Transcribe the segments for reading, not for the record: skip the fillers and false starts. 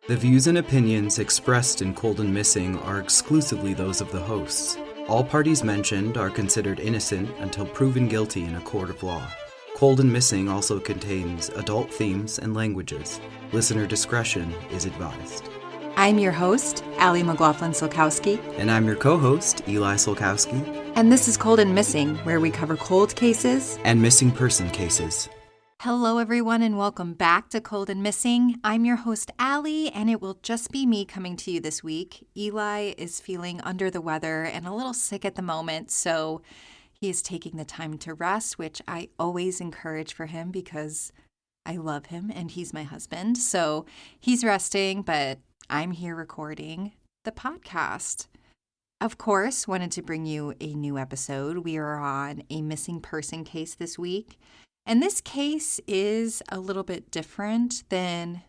The views and opinions expressed in Cold and Missing are exclusively those of the hosts. All parties mentioned are considered innocent until proven guilty in a court of law. Cold and Missing also contains adult themes and languages. Listener discretion is advised. I'm your host, Allie McLaughlin-Solkowski. And I'm your co-host, Eli Solkowski. And this is Cold and Missing, where we cover cold cases and missing person cases. Hello, everyone, and welcome back to Cold and Missing. I'm your host, Allie, and it will just be me coming to you this week. Eli is feeling under the weather and a little sick at the moment, so he is taking the time to rest, which I always encourage for him because I love him and he's my husband. So he's resting, but I'm here recording the podcast. Of course, wanted to bring you a new episode. We are on a missing person case this week. And this case is a little bit different than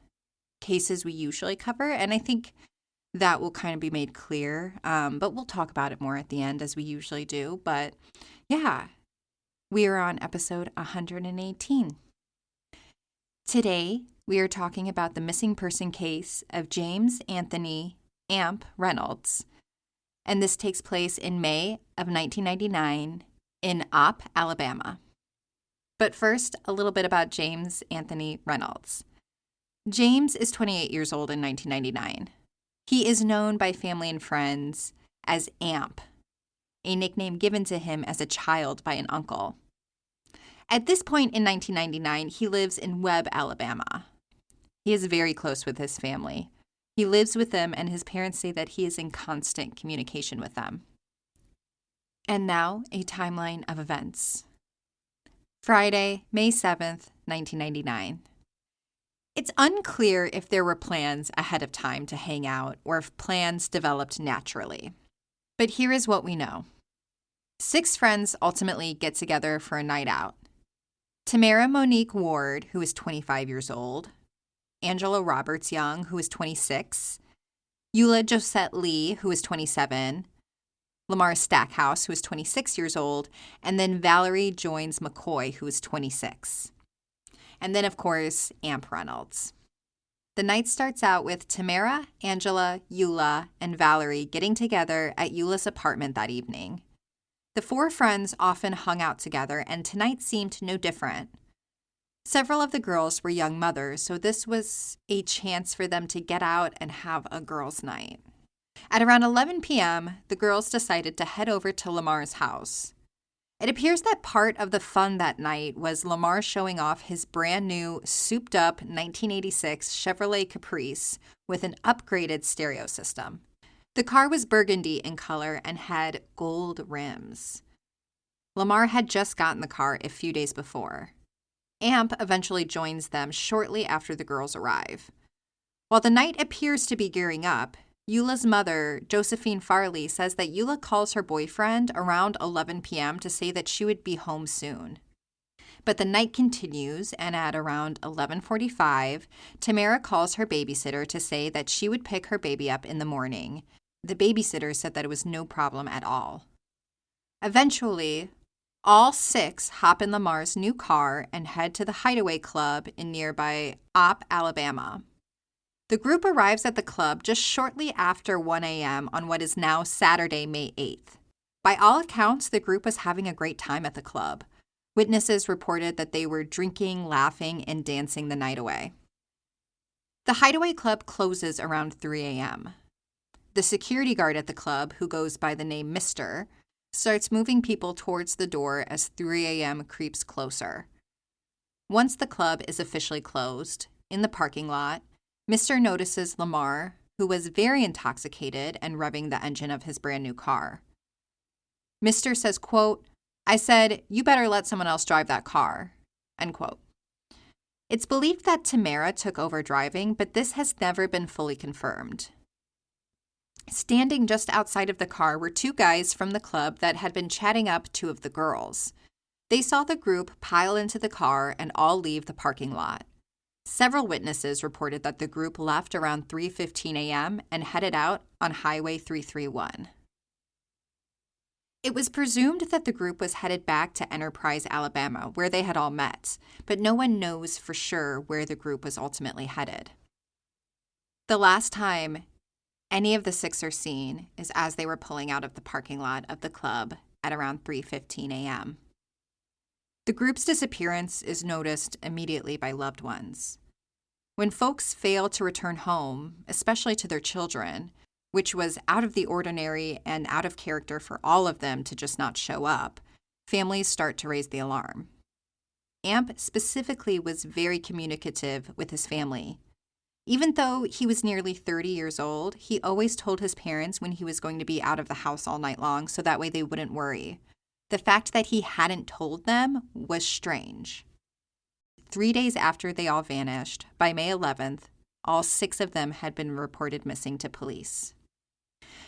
cases we usually cover. And I think that will kind of be made clear. But we'll talk about it more at the end as we usually do. But yeah, we are on episode 118. Today, we are talking about the missing person case of James Anthony Amp Reynolds. And this takes place in May of 1999 in Opp, Alabama. But first, a little bit about James Anthony Reynolds. James is 28 years old in 1999. He is known by family and friends as Amp, a nickname given to him as a child by an uncle. At this point in 1999, he lives in Webb, Alabama. He is very close with his family. He lives with them, and his parents say that he is in constant communication with them. And now, a timeline of events. Friday, May 7th, 1999. It's unclear if there were plans ahead of time to hang out or if plans developed naturally. But here is what we know. 6 friends ultimately get together for a night out. Tamara Monique Ward, who is 25 years old, Angela Roberts Young, who is 26, Eula Josette Lee, who is 27, Lamar Stackhouse, who is 26 years old, and then Valerie Joins McCoy, who is 26. And then, of course, Amp Reynolds. The night starts out with Tamara, Angela, Eula, and Valerie getting together at Eula's apartment that evening. The 4 friends often hung out together, and tonight seemed no different. Several of the girls were young mothers, so this was a chance for them to get out and have a girls' night. At around 11 p.m., the girls decided to head over to Lamar's house. It appears that part of the fun that night was Lamar showing off his brand new, souped-up 1986 Chevrolet Caprice with an upgraded stereo system. The car was burgundy in color and had gold rims. Lamar had just gotten the car a few days before. Amp eventually joins them shortly after the girls arrive. While the night appears to be gearing up, Eula's mother, Josephine Farley, says that Eula calls her boyfriend around 11 p.m. to say that she would be home soon. But the night continues, and at around 11:45, Tamara calls her babysitter to say that she would pick her baby up in the morning. The babysitter said that it was no problem at all. Eventually, all 6 hop in Lamar's new car and head to the Hideaway Club in nearby Opp, Alabama. The group arrives at the club just shortly after 1 a.m. on what is now Saturday, May 8th. By all accounts, the group was having a great time at the club. Witnesses reported that they were drinking, laughing, and dancing the night away. The Hideaway Club closes around 3 a.m. The security guard at the club, who goes by the name Mr., starts moving people towards the door as 3 a.m. creeps closer. Once the club is officially closed, in the parking lot, Mr. notices Lamar, who was very intoxicated and revving the engine of his brand new car. Mr. says, quote, "I said, you better let someone else drive that car," end quote. It's believed that Tamara took over driving, but this has never been fully confirmed. Standing just outside of the car were 2 guys from the club that had been chatting up 2 of the girls. They saw the group pile into the car and all leave the parking lot. Several witnesses reported that the group left around 3:15 a.m. and headed out on Highway 331. It was presumed that the group was headed back to Enterprise, Alabama, where they had all met, but no one knows for sure where the group was ultimately headed. The last time any of the six are seen is as they were pulling out of the parking lot of the club at around 3:15 a.m. The group's disappearance is noticed immediately by loved ones. When folks fail to return home, especially to their children, which was out of the ordinary and out of character for all of them to just not show up, families start to raise the alarm. Amp specifically was very communicative with his family. Even though he was nearly 30 years old, he always told his parents when he was going to be out of the house all night long so that way they wouldn't worry. The fact that he hadn't told them was strange. 3 days after they all vanished, by May 11th, all 6 of them had been reported missing to police.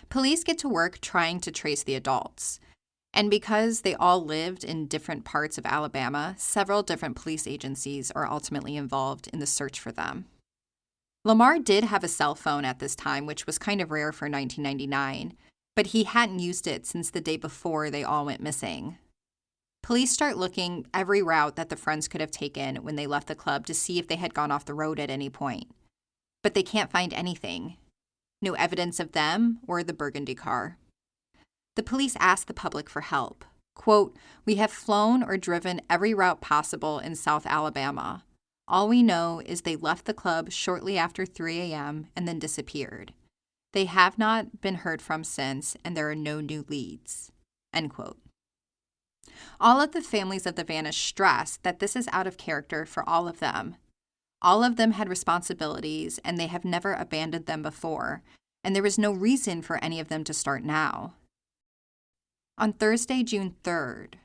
Police get to work trying to trace the adults. And because they all lived in different parts of Alabama, several different police agencies are ultimately involved in the search for them. Lamar did have a cell phone at this time, which was kind of rare for 1999, but he hadn't used it since the day before they all went missing. Police start looking every route that the friends could have taken when they left the club to see if they had gone off the road at any point. But they can't find anything. No evidence of them or the burgundy car. The police ask the public for help. Quote, "We have flown or driven every route possible in South Alabama. All we know is they left the club shortly after 3 a.m. and then disappeared. They have not been heard from since, and there are no new leads." End quote. All of the families of the vanished stress that this is out of character for all of them. All of them had responsibilities, and they have never abandoned them before, and there was no reason for any of them to start now. On Thursday, June 3rd,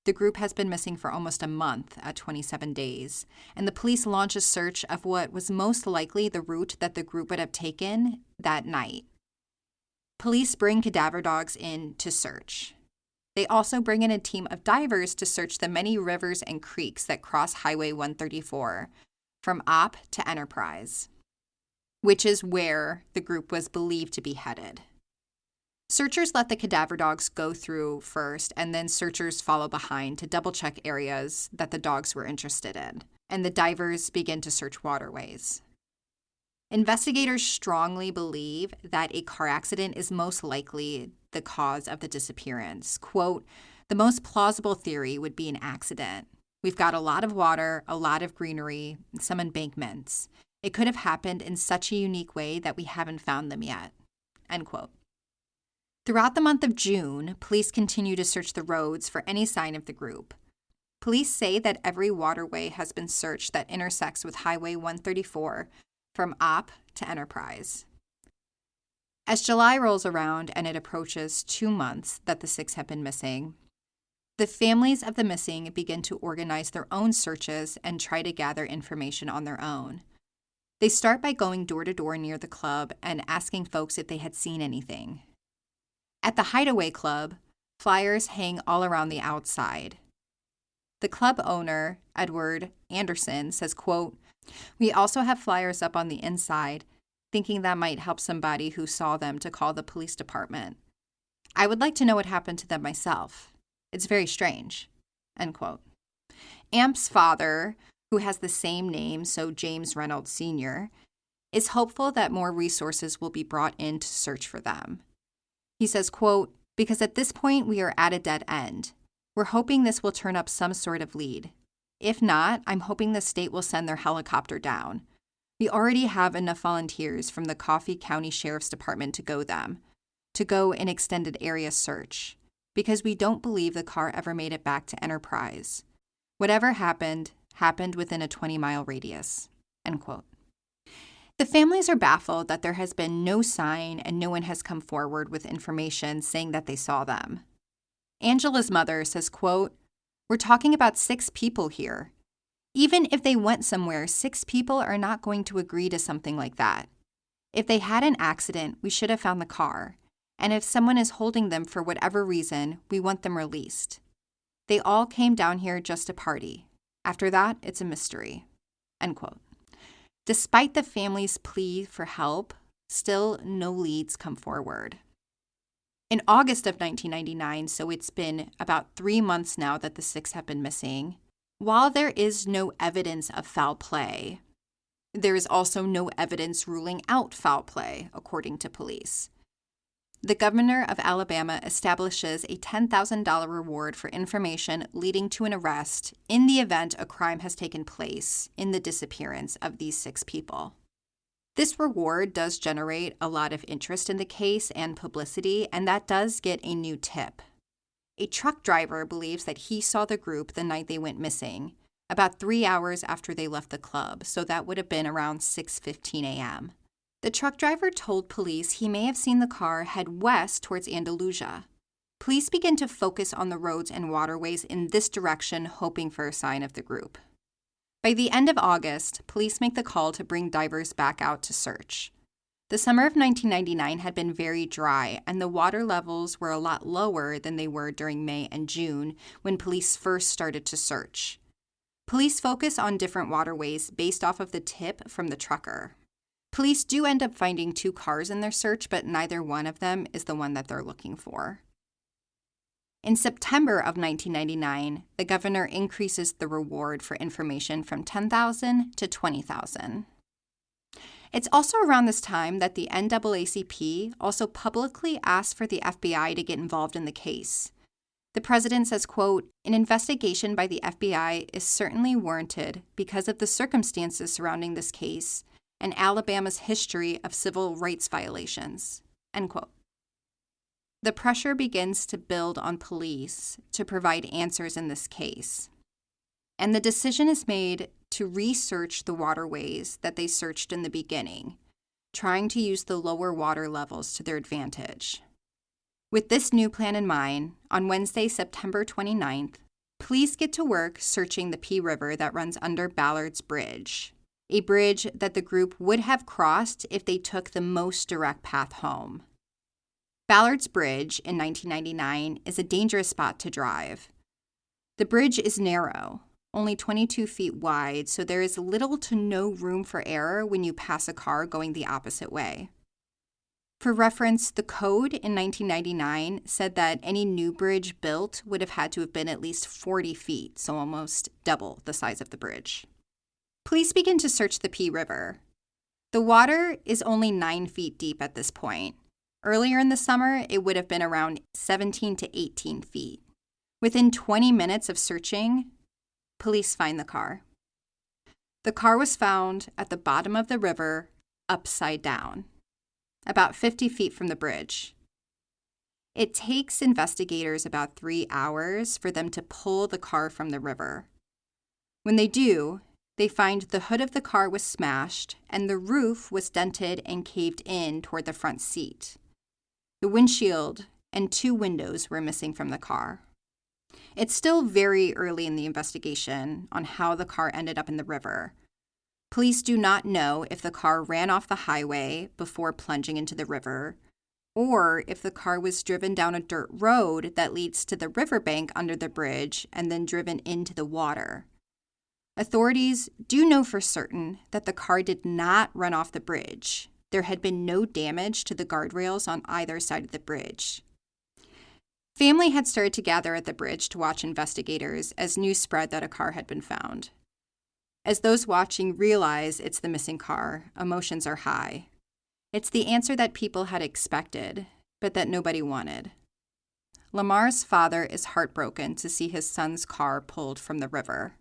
the group has been missing for almost a month at 27 days, and the police launch a search of what was most likely the route that the group would have taken that night. Police bring cadaver dogs in to search. They also bring in a team of divers to search the many rivers and creeks that cross Highway 134 from Opp to Enterprise, which is where the group was believed to be headed. Searchers let the cadaver dogs go through first, and then searchers follow behind to double-check areas that the dogs were interested in, and the divers begin to search waterways. Investigators strongly believe that a car accident is most likely the cause of the disappearance. Quote, "The most plausible theory would be an accident. We've got a lot of water, a lot of greenery, and some embankments. It could have happened in such a unique way that we haven't found them yet." End quote. Throughout the month of June, police continue to search the roads for any sign of the group. Police say that every waterway has been searched that intersects with Highway 134 from Opp to Enterprise. As July rolls around and it approaches 2 months that the 6 have been missing, the families of the missing begin to organize their own searches and try to gather information on their own. They start by going door to door near the club and asking folks if they had seen anything. At the Hideaway Club, flyers hang all around the outside. The club owner, Edward Anderson, says, quote, "We also have flyers up on the inside, thinking that might help somebody who saw them to call the police department. I would like to know what happened to them myself. It's very strange." End quote. Amp's father, who has the same name, so James Reynolds Sr., is hopeful that more resources will be brought in to search for them. He says, quote, "Because at this point we are at a dead end. We're hoping this will turn up some sort of lead. If not, I'm hoping the state will send their helicopter down. We already have enough volunteers from the Coffee County Sheriff's Department to go an extended area search, because we don't believe the car ever made it back to Enterprise. Whatever happened within a 20-mile radius." End quote. The families are baffled that there has been no sign and no one has come forward with information saying that they saw them. Angela's mother says, quote, "We're talking about 6 people here. Even if they went somewhere, 6 people are not going to agree to something like that. If they had an accident, we should have found the car. And if someone is holding them for whatever reason, we want them released. They all came down here just to party. After that, it's a mystery." End quote. Despite the family's plea for help, still no leads come forward. In August of 1999, so it's been about 3 months now that the 6 have been missing, while there is no evidence of foul play, There is also no evidence ruling out foul play, according to police. The governor of Alabama establishes a $10,000 reward for information leading to an arrest in the event a crime has taken place in the disappearance of these 6 people. This reward does generate a lot of interest in the case and publicity, and that does get a new tip. A truck driver believes that he saw the group the night they went missing, about 3 hours after they left the club, so that would have been around 6:15 a.m. The truck driver told police he may have seen the car head west towards Andalusia. Police begin to focus on the roads and waterways in this direction, hoping for a sign of the group. By the end of August, police make the call to bring divers back out to search. The summer of 1999 had been very dry, and the water levels were a lot lower than they were during May and June when police first started to search. Police focus on different waterways based off of the tip from the trucker. Police do end up finding 2 cars in their search, but neither one of them is the one that they're looking for. In September of 1999, the governor increases the reward for information from $10,000 to $20,000. It's also around this time that the NAACP also publicly asked for the FBI to get involved in the case. The president says, quote, "An investigation by the FBI is certainly warranted because of the circumstances surrounding this case and Alabama's history of civil rights violations," end quote. The pressure begins to build on police to provide answers in this case, and the decision is made to research the waterways that they searched in the beginning, trying to use the lower water levels to their advantage. With this new plan in mind, on Wednesday, September 29th, police get to work searching the Pea River that runs under Ballard's Bridge, a bridge that the group would have crossed if they took the most direct path home. Ballard's Bridge in 1999 is a dangerous spot to drive. The bridge is narrow, only 22 feet wide, so there is little to no room for error when you pass a car going the opposite way. For reference, the code in 1999 said that any new bridge built would have had to have been at least 40 feet, so almost double the size of the bridge. Police begin to search the Pea River. The water is only 9 feet deep at this point. Earlier in the summer, it would have been around 17 to 18 feet. Within 20 minutes of searching, police find the car. The car was found at the bottom of the river, upside down, about 50 feet from the bridge. It takes investigators about 3 hours for them to pull the car from the river. When they do, they find the hood of the car was smashed and the roof was dented and caved in toward the front seat. The windshield and 2 windows were missing from the car. It's still very early in the investigation on how the car ended up in the river. Police do not know if the car ran off the highway before plunging into the river, or if the car was driven down a dirt road that leads to the riverbank under the bridge and then driven into the water. Authorities do know for certain that the car did not run off the bridge. There had been no damage to the guardrails on either side of the bridge. Family had started to gather at the bridge to watch investigators as news spread that a car had been found. As those watching realize it's the missing car, emotions are high. It's the answer that people had expected, but that nobody wanted. Lamar's father is heartbroken to see his son's car pulled from the river.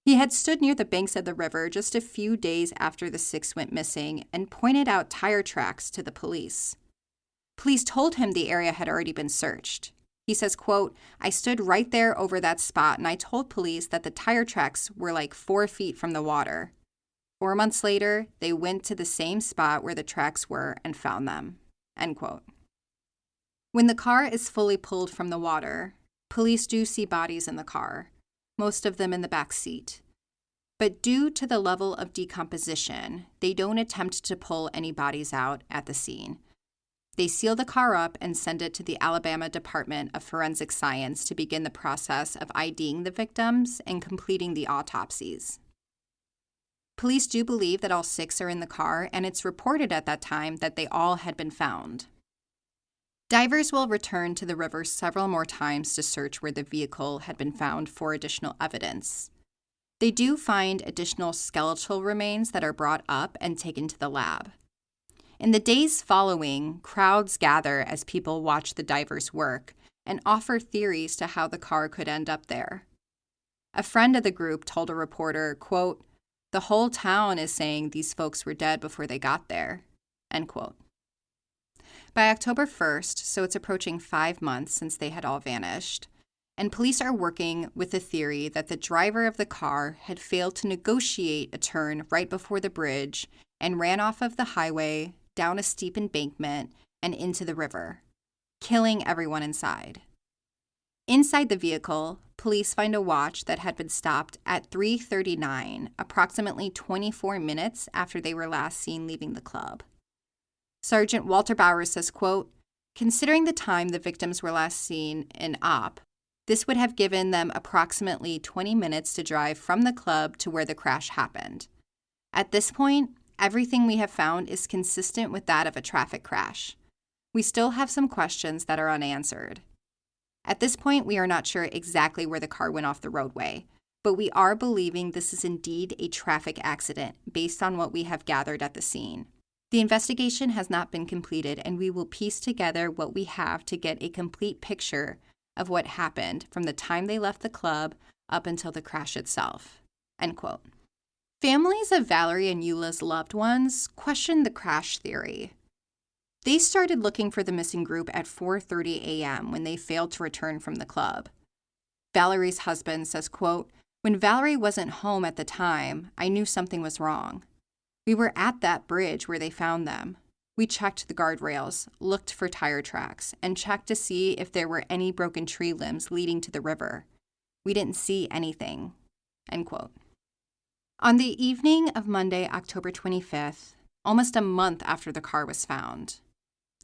He had stood near the banks of the river just a few days after the 6 went missing and pointed out tire tracks to the police. Police told him the area had already been searched. He says, quote, "I stood right there over that spot and I told police that the tire tracks were like 4 feet from the water. 4 months later, they went to the same spot where the tracks were and found them," end quote. When the car is fully pulled from the water, police do see bodies in the car, most of them in the back seat. But due to the level of decomposition, they don't attempt to pull any bodies out at the scene. They seal the car up and send it to the Alabama Department of Forensic Science to begin the process of IDing the victims and completing the autopsies. Police do believe that all 6 are in the car, and it's reported at that time that they all had been found. Divers will return to the river several more times to search where the vehicle had been found for additional evidence. They do find additional skeletal remains that are brought up and taken to the lab. In the days following, crowds gather as people watch the divers work and offer theories to how the car could end up there. A friend of the group told a reporter, quote, "The whole town is saying these folks were dead before they got there," end quote. By October 1st, so it's approaching 5 months since they had all vanished, and police are working with the theory that the driver of the car had failed to negotiate a turn right before the bridge and ran off of the highway, down a steep embankment, and into the river, killing everyone inside. Inside the vehicle, police find a watch that had been stopped at 3:39, approximately 24 minutes after they were last seen leaving the club. Sergeant Walter Bowers says, quote, "Considering the time the victims were last seen in Op, this would have given them approximately 20 minutes to drive from the club to where the crash happened. At this point, everything we have found is consistent with that of a traffic crash. We still have some questions that are unanswered. At this point, we are not sure exactly where the car went off the roadway, but we are believing this is indeed a traffic accident based on what we have gathered at the scene. The investigation has not been completed, and we will piece together what we have to get a complete picture of what happened from the time they left the club up until the crash itself," end quote. Families of Valerie and Eula's loved ones questioned the crash theory. They started looking for the missing group at 4:30 a.m. when they failed to return from the club. Valerie's husband says, quote, "When Valerie wasn't home at the time, I knew something was wrong. We were at that bridge where they found them. We checked the guardrails, looked for tire tracks, and checked to see if there were any broken tree limbs leading to the river. We didn't see anything," end quote. On the evening of Monday, October 25th, almost a month after the car was found,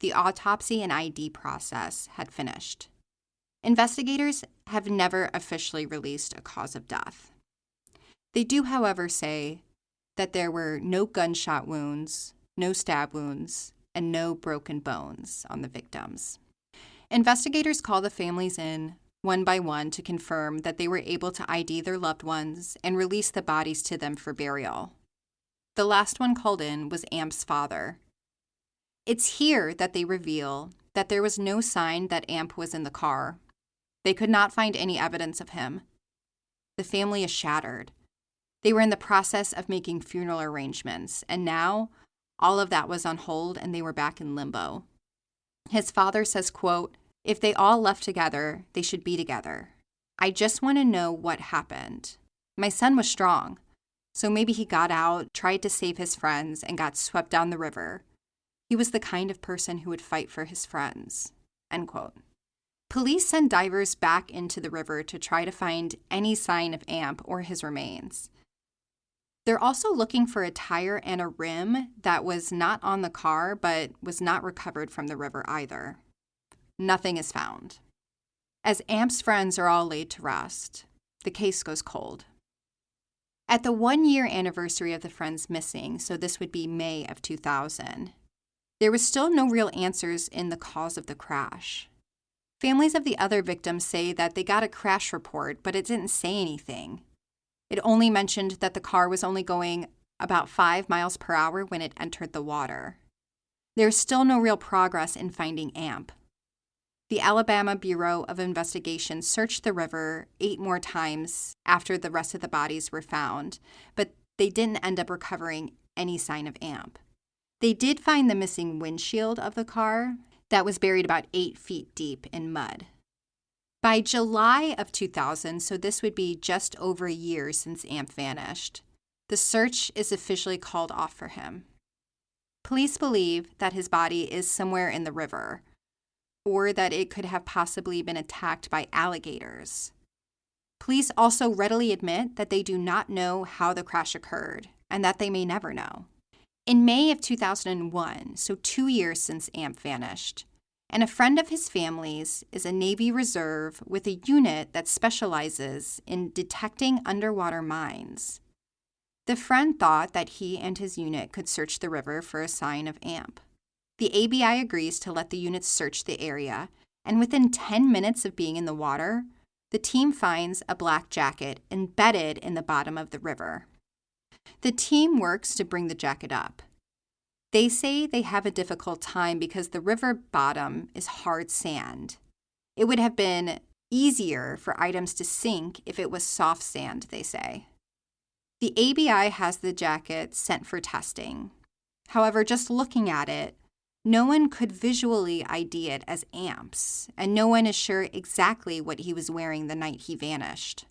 the autopsy and ID process had finished. Investigators have never officially released a cause of death. They do, however, say that there were no gunshot wounds, no stab wounds, and no broken bones on the victims. Investigators call the families in one by one to confirm that they were able to ID their loved ones and release the bodies to them for burial. The last one called in was Amp's father. It's here that they reveal that there was no sign that Amp was in the car. They could not find any evidence of him. The family is shattered. They were in the process of making funeral arrangements, and now all of that was on hold and they were back in limbo. His father says, quote, "If they all left together, they should be together. I just want to know what happened. My son was strong, so maybe he got out, tried to save his friends, and got swept down the river. He was the kind of person who would fight for his friends," end quote. Police send divers back into the river to try to find any sign of Amp or his remains. They're also looking for a tire and a rim that was not on the car but was not recovered from the river either. Nothing is found. As Amp's friends are all laid to rest, the case goes cold. At the 1-year anniversary of the friends missing, so this would be May of 2000, there was still no real answers in the cause of the crash. Families of the other victims say that they got a crash report, but it didn't say anything. It only mentioned that the car was only going about 5 miles per hour when it entered the water. There's still no real progress in finding Amp. The Alabama Bureau of Investigation searched the river 8 more times after the rest of the bodies were found, but they didn't end up recovering any sign of Amp. They did find the missing windshield of the car that was buried about 8 feet deep in mud. By July of 2000, so this would be just over a year since Amp vanished, the search is officially called off for him. Police believe that his body is somewhere in the river, or that it could have possibly been attacked by alligators. Police also readily admit that they do not know how the crash occurred, and that they may never know. In May of 2001, so 2 years since Amp vanished, and a friend of his family's is a Navy Reserve with a unit that specializes in detecting underwater mines. The friend thought that he and his unit could search the river for a sign of Amp. The ABI agrees to let the unit search the area, and within 10 minutes of being in the water, the team finds a black jacket embedded in the bottom of the river. The team works to bring the jacket up. They say they have a difficult time because the river bottom is hard sand. It would have been easier for items to sink if it was soft sand, they say. The ABI has the jacket sent for testing. However, just looking at it, no one could visually ID it as Amp's, and no one is sure exactly what he was wearing the night he vanished.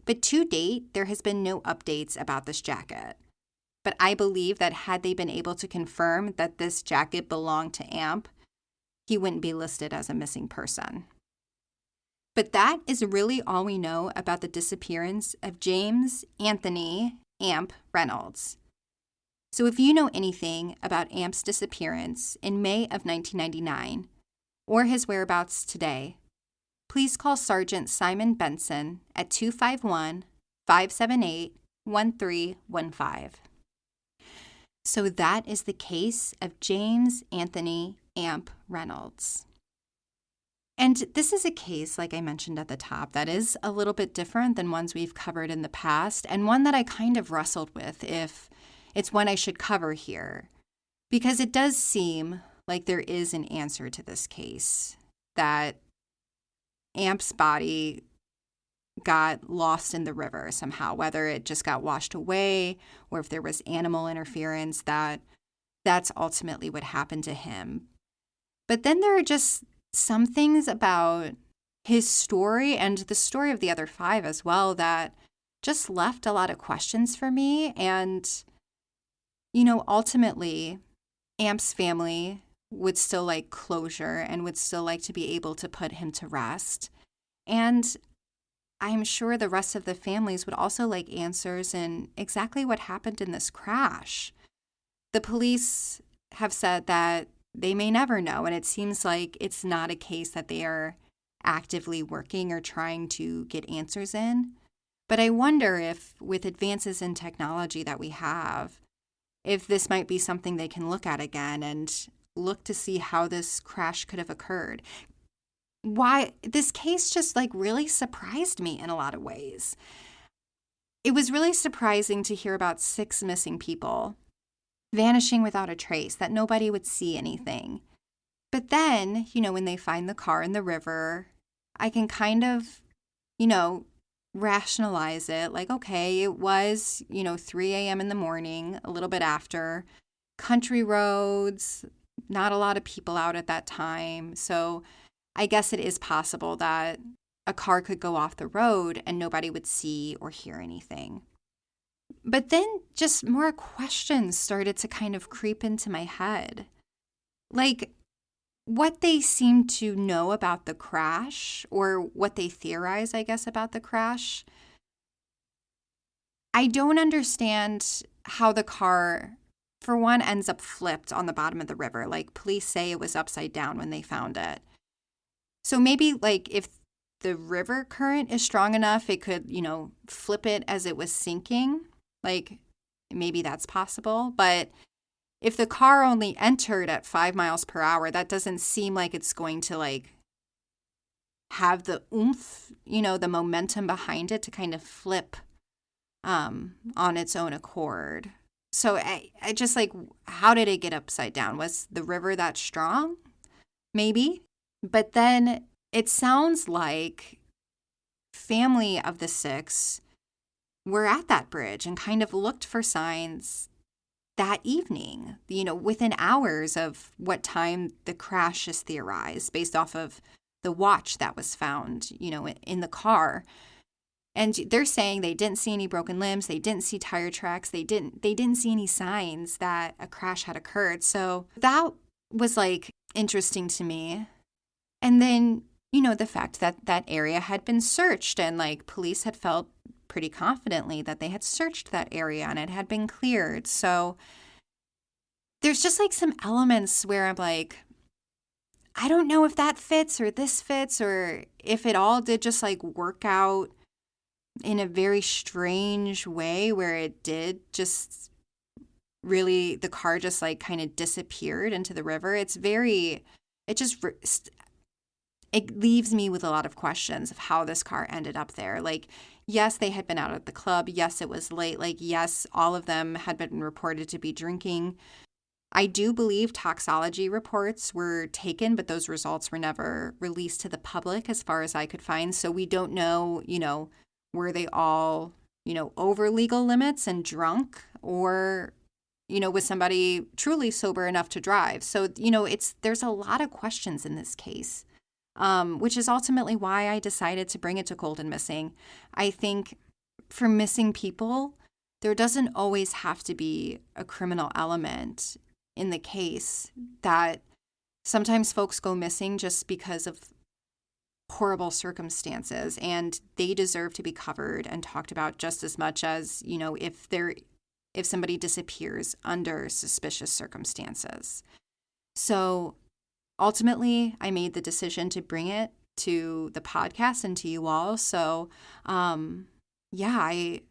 But to date, there has been no updates about this jacket. But I believe that had they been able to confirm that this jacket belonged to Amp, he wouldn't be listed as a missing person. But that is really all we know about the disappearance of James Anthony Amp Reynolds. So if you know anything about Amp's disappearance in May of 1999 or his whereabouts today, please call Sargent Simon Bentsen at 251-578-1315. So that is the case of James Anthony Amp Reynolds. And this is a case, like I mentioned at the top, that is a little bit different than ones we've covered in the past, and one that I kind of wrestled with if it's one I should cover here, because it does seem like there is an answer to this case, that Amp's body got lost in the river somehow, whether it just got washed away or if there was animal interference, that's ultimately what happened to him. But then there are just some things about his story and the story of the other 5 as well that just left a lot of questions for me. And, ultimately, Amp's family would still like closure and would still like to be able to put him to rest. And I'm sure the rest of the families would also like answers in exactly what happened in this crash. The police have said that they may never know, and it seems like it's not a case that they are actively working or trying to get answers in. But I wonder if, with advances in technology that we have, if this might be something they can look at again and look to see how this crash could have occurred. Why this case just really surprised me in a lot of ways. It was really surprising to hear about 6 missing people vanishing without a trace, that nobody would see anything. But then, when they find the car in the river, I can kind of, rationalize it. Like, okay, it was, 3 a.m. in the morning, a little bit after, country roads, not a lot of people out at that time. So I guess it is possible that a car could go off the road and nobody would see or hear anything. But then just more questions started to kind of creep into my head. Like, what they seem to know about the crash, or what they theorize, I guess, about the crash. I don't understand how the car, for one, ends up flipped on the bottom of the river. Like, police say it was upside down when they found it. So maybe, if the river current is strong enough, it could, flip it as it was sinking. Maybe that's possible. But if the car only entered at 5 miles per hour, that doesn't seem like it's going to, have the oomph, the momentum behind it to kind of flip on its own accord. So I just, how did it get upside down? Was the river that strong? Maybe. But then it sounds like family of the 6 were at that bridge and kind of looked for signs that evening, within hours of what time the crash is theorized based off of the watch that was found, in the car. And they're saying they didn't see any broken limbs. They didn't see tire tracks. They didn't see any signs that a crash had occurred. So that was interesting to me. And then, the fact that that area had been searched and police had felt pretty confidently that they had searched that area and it had been cleared. So there's just some elements where I'm I don't know if that fits or this fits, or if it all did just work out in a very strange way where it did just really, the car just kind of disappeared into the river. it leaves me with a lot of questions of how this car ended up there. Like, yes, they had been out at the club. Yes, it was late. Like, yes, all of them had been reported to be drinking. I do believe toxology reports were taken, but those results were never released to the public as far as I could find. So we don't know, were they all, over legal limits and drunk, or, was somebody truly sober enough to drive? So, there's a lot of questions in this case, which is ultimately why I decided to bring it to Cold and Missing. I think for missing people, there doesn't always have to be a criminal element in the case. That sometimes folks go missing just because of horrible circumstances, and they deserve to be covered and talked about just as much as, if somebody disappears under suspicious circumstances. So ultimately, I made the decision to bring it to the podcast and to you all. So, I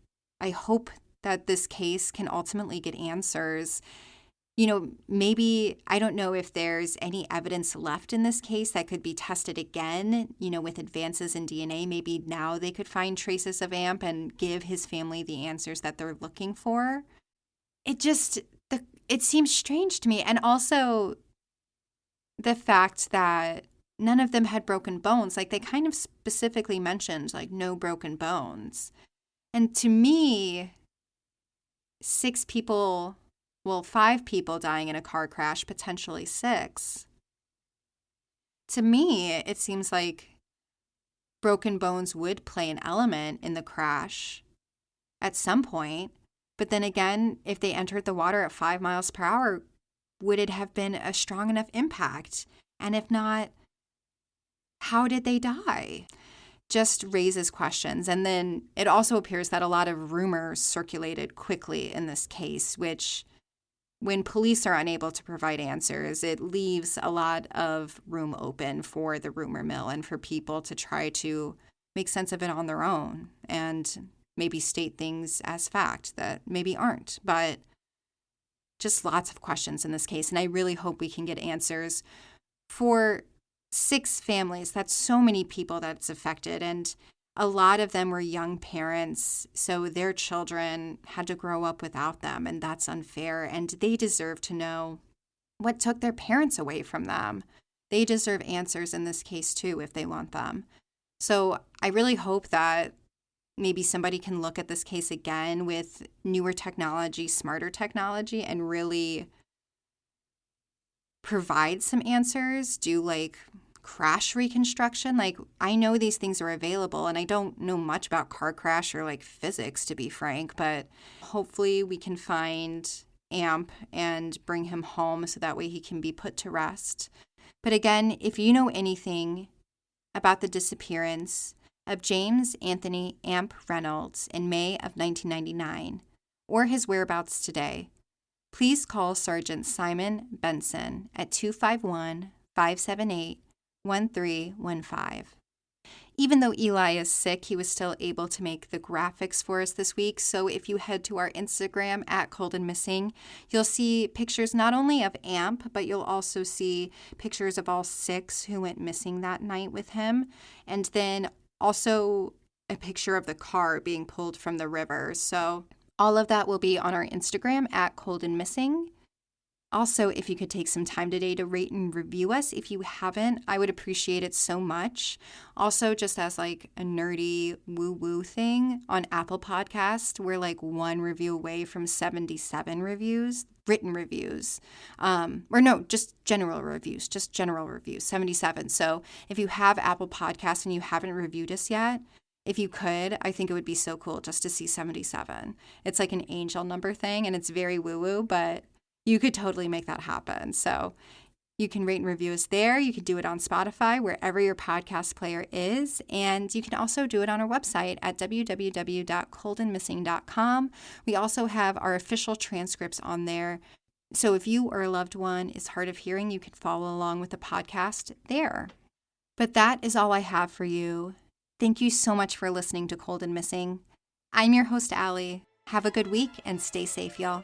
hope that this case can ultimately get answers. Maybe, I don't know if there's any evidence left in this case that could be tested again, with advances in DNA. Maybe now they could find traces of AMP and give his family the answers that they're looking for. It seems strange to me. And also the fact that none of them had broken bones. Like, they kind of specifically mentioned, like, no broken bones. And to me, 5 people dying in a car crash, potentially 6. To me, it seems like broken bones would play an element in the crash at some point. But then again, if they entered the water at 5 miles per hour, would it have been a strong enough impact? And if not, how did they die? Just raises questions. And then it also appears that a lot of rumors circulated quickly in this case, which, when police are unable to provide answers, it leaves a lot of room open for the rumor mill and for people to try to make sense of it on their own and maybe state things as fact that maybe aren't. But just lots of questions in this case, and I really hope we can get answers. For 6 families, that's so many people that's affected, and a lot of them were young parents, so their children had to grow up without them, and that's unfair, and they deserve to know what took their parents away from them. They deserve answers in this case, too, if they want them. So I really hope that maybe somebody can look at this case again with newer technology, smarter technology, and really provide some answers, do like crash reconstruction. Like, I know these things are available, and I don't know much about car crash or like physics, to be frank, but hopefully we can find AMP and bring him home so that way he can be put to rest. But again, if you know anything about the disappearance of James Anthony Amp Reynolds in May of 1999, or his whereabouts today, please call Sargent Simon Bentsen at 251-578-1315. Even though Eli is sick, he was still able to make the graphics for us this week. So if you head to our Instagram at Cold and Missing, you'll see pictures not only of AMP, but you'll also see pictures of all 6 who went missing that night with him. And then also a picture of the car being pulled from the river. So all of that will be on our Instagram at Cold and Missing. Also, if you could take some time today to rate and review us, if you haven't, I would appreciate it so much. Also, just as like a nerdy woo-woo thing, on Apple Podcast, we're like 1 review away from 77 reviews, written reviews. Just general reviews, 77. So if you have Apple Podcasts and you haven't reviewed us yet, if you could, I think it would be so cool just to see 77. It's like an angel number thing, and it's very woo-woo, but you could totally make that happen. So you can rate and review us there. You can do it on Spotify, wherever your podcast player is. And you can also do it on our website at www.coldandmissing.com. We also have our official transcripts on there. So if you or a loved one is hard of hearing, you can follow along with the podcast there. But that is all I have for you. Thank you so much for listening to Cold and Missing. I'm your host, Allie. Have a good week and stay safe, y'all.